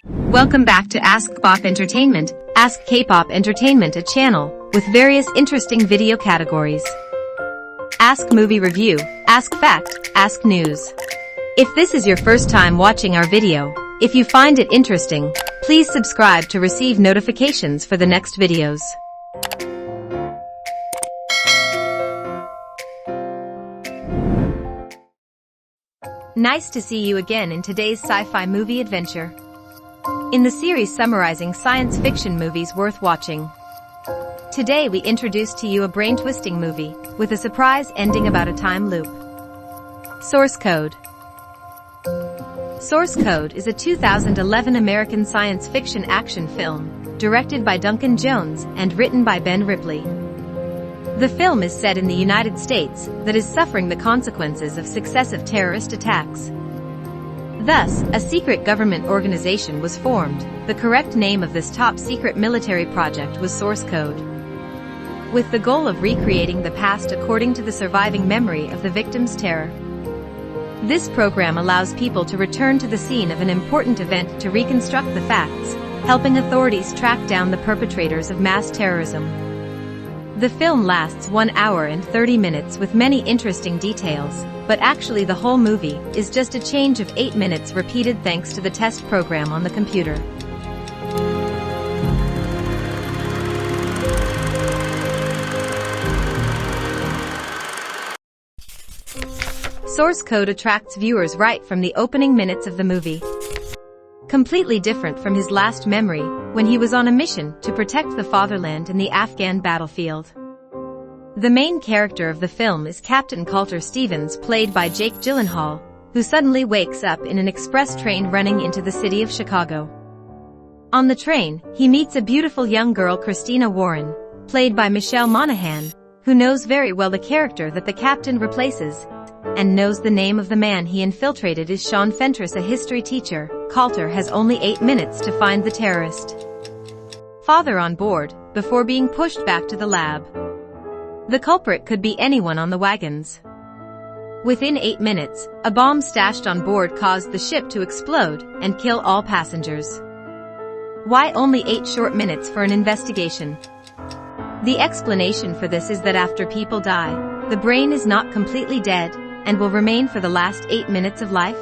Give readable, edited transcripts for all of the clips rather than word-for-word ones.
Welcome back to Ask KPOP Entertainment. Ask KPOP Entertainment, a channel with various interesting video categories. Ask Movie Review, Ask Fact, Ask News. If this is your first time watching our video, if you find it interesting, please subscribe to receive notifications for the next videos. Nice to see you again in today's sci-fi movie adventure. In the series summarizing science fiction movies worth watching, today we introduce to you a brain-twisting movie with a surprise ending about a time loop. Source Code. Source Code is a 2011 American science fiction action film, directed by Duncan Jones and written by Ben Ripley. The film is set in the United States that is suffering the consequences of successive terrorist attacks. Thus, a secret government organization was formed. The correct name of this top-secret military project was Source Code, with the goal of recreating the past according to the surviving memory of the victims' terror. This program allows people to return to the scene of an important event to reconstruct the facts, helping authorities track down the perpetrators of mass terrorism. The film lasts 1 hour and 30 minutes with many interesting details, but actually the whole movie is just a change of 8 minutes repeated thanks to the test program on the computer. Source Code attracts viewers right from the opening minutes of the movie. Completely different from his last memory, when he was on a mission to protect the fatherland in the Afghan battlefield. The main character of the film is Captain Colter Stevens, played by Jake Gyllenhaal, who suddenly wakes up in an express train running into the city of Chicago. On the train, he meets a beautiful young girl, Christina Warren, played by Michelle Monaghan, who knows very well the character that the captain replaces, and knows the name of the man he infiltrated is Sean Fentress, a history teacher. Colter has only 8 minutes to find the terrorist father on board, before being pushed back to the lab. The culprit could be anyone on the wagons. Within 8 minutes, a bomb stashed on board caused the ship to explode and kill all passengers. Why only 8 short minutes for an investigation? The explanation for this is that after people die, the brain is not completely dead and will remain for the last 8 minutes of life.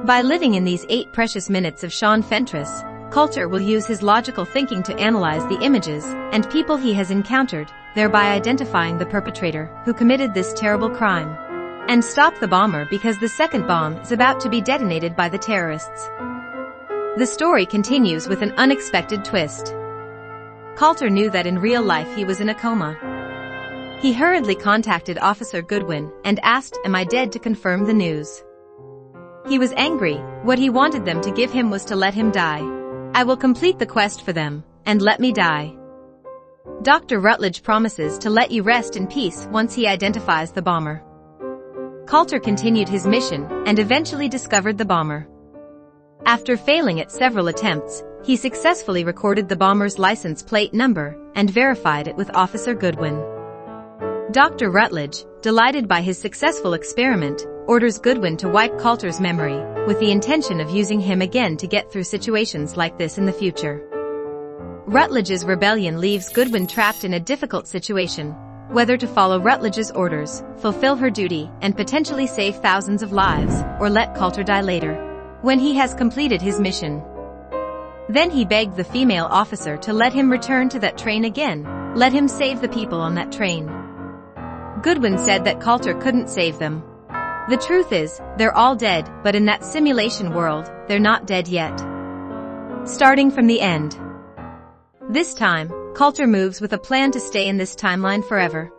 By living in these 8 precious minutes of Sean Fentress, Colter will use his logical thinking to analyze the images and people he has encountered, thereby identifying the perpetrator who committed this terrible crime, and stop the bomber because the second bomb is about to be detonated by the terrorists. The story continues with an unexpected twist. Colter knew that in real life he was in a coma. He hurriedly contacted Officer Goodwin and asked, "Am I dead?" to confirm the news. He was angry. What he wanted them to give him was to let him die. "I will complete the quest for them, and let me die." Dr. Rutledge promises to let you rest in peace once he identifies the bomber. Colter continued his mission and eventually discovered the bomber. After failing at several attempts, he successfully recorded the bomber's license plate number and verified it with Officer Goodwin. Dr. Rutledge, delighted by his successful experiment, orders Goodwin to wipe Colter's memory, with the intention of using him again to get through situations like this in the future. Rutledge's rebellion leaves Goodwin trapped in a difficult situation, whether to follow Rutledge's orders, fulfill her duty, and potentially save thousands of lives, or let Colter die later, when he has completed his mission. Then he begged the female officer to let him return to that train again, let him save the people on that train. Goodwin said that Colter couldn't save them. The truth is, they're all dead, but in that simulation world, they're not dead yet. Starting from the end. This time, Colter moves with a plan to stay in this timeline forever.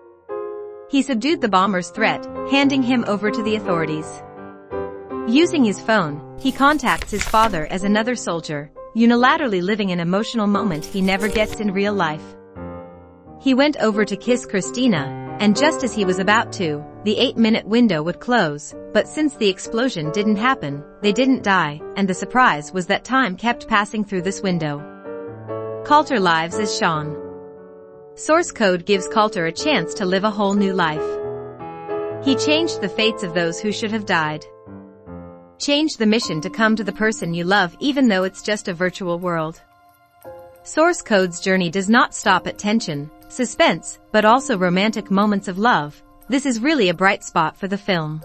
He subdued the bomber's threat, handing him over to the authorities. Using his phone, he contacts his father as another soldier, unilaterally living an emotional moment he never gets in real life. He went over to kiss Christina, and just as he was about to, the 8-minute window would close, but since the explosion didn't happen, they didn't die, and the surprise was that time kept passing through this window. Colter lives as Sean. Source Code gives Colter a chance to live a whole new life. He changed the fates of those who should have died. Change the mission to come to the person you love even though it's just a virtual world. Source Code's journey does not stop at tension, suspense, but also romantic moments of love. This is really a bright spot for the film.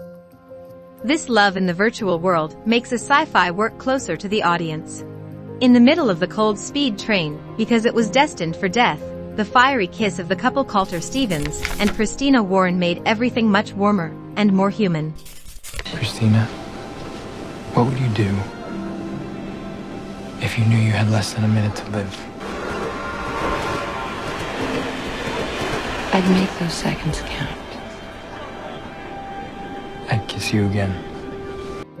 This love in the virtual world makes a sci-fi work closer to the audience. In the middle of the cold speed train, because it was destined for death, the fiery kiss of the couple Colter Stevens and Christina Warren made everything much warmer and more human. Christina, what would you do if you knew you had less than a minute to live? I'd make those seconds count. I'd kiss you again.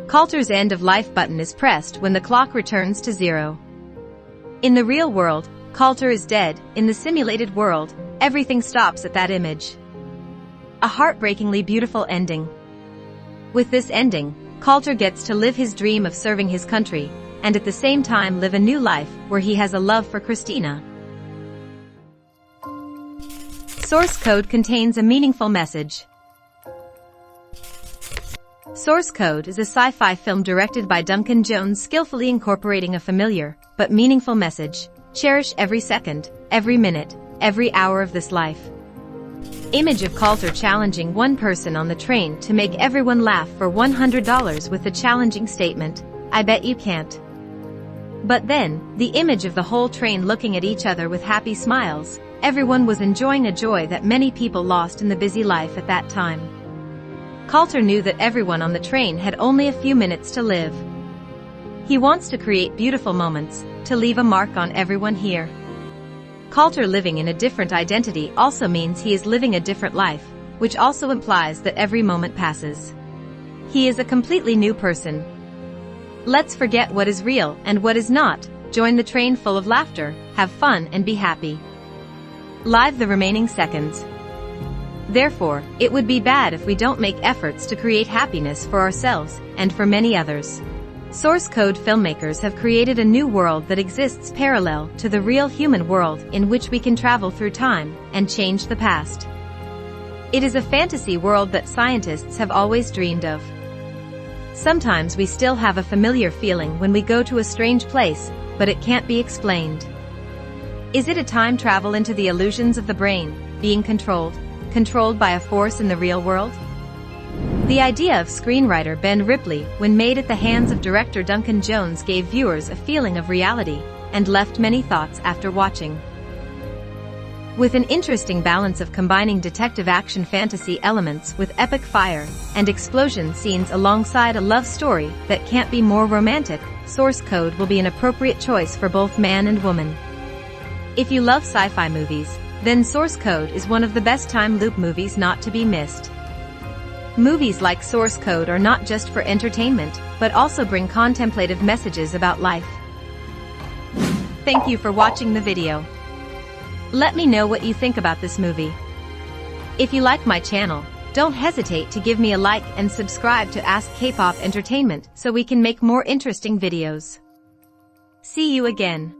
Colter's end-of-life button is pressed when the clock returns to 0. In the real world, Colter is dead. In the simulated world, everything stops at that image. A heartbreakingly beautiful ending. With this ending, Colter gets to live his dream of serving his country, and at the same time live a new life where he has a love for Christina. Source Code contains a meaningful message. Source Code is a sci-fi film directed by Duncan Jones, skillfully incorporating a familiar but meaningful message. Cherish every second, every minute, every hour of this life. Image of Colter challenging one person on the train to make everyone laugh for $100 with the challenging statement, "I bet you can't." But then, the image of the whole train looking at each other with happy smiles. Everyone was enjoying a joy that many people lost in the busy life at that time. Colter knew that everyone on the train had only a few minutes to live. He wants to create beautiful moments, to leave a mark on everyone here. Colter living in a different identity also means he is living a different life, which also implies that every moment passes. He is a completely new person. Let's forget what is real and what is not, join the train full of laughter, have fun and be happy. Live the remaining seconds. Therefore, it would be bad if we don't make efforts to create happiness for ourselves and for many others. Source Code filmmakers have created a new world that exists parallel to the real human world in which we can travel through time and change the past. It is a fantasy world that scientists have always dreamed of. Sometimes we still have a familiar feeling when we go to a strange place, but it can't be explained. Is it a time travel into the illusions of the brain, being controlled by a force in the real world? The idea of screenwriter Ben Ripley, when made at the hands of director Duncan Jones, gave viewers a feeling of reality and left many thoughts after watching. With an interesting balance of combining detective action fantasy elements with epic fire and explosion scenes alongside a love story that can't be more romantic, Source Code will be an appropriate choice for both man and woman. If you love sci-fi movies, then Source Code is one of the best time loop movies not to be missed. Movies like Source Code are not just for entertainment, but also bring contemplative messages about life. Thank you for watching the video. Let me know what you think about this movie. If you like my channel, don't hesitate to give me a like and subscribe to Ask K-Pop Entertainment so we can make more interesting videos. See you again.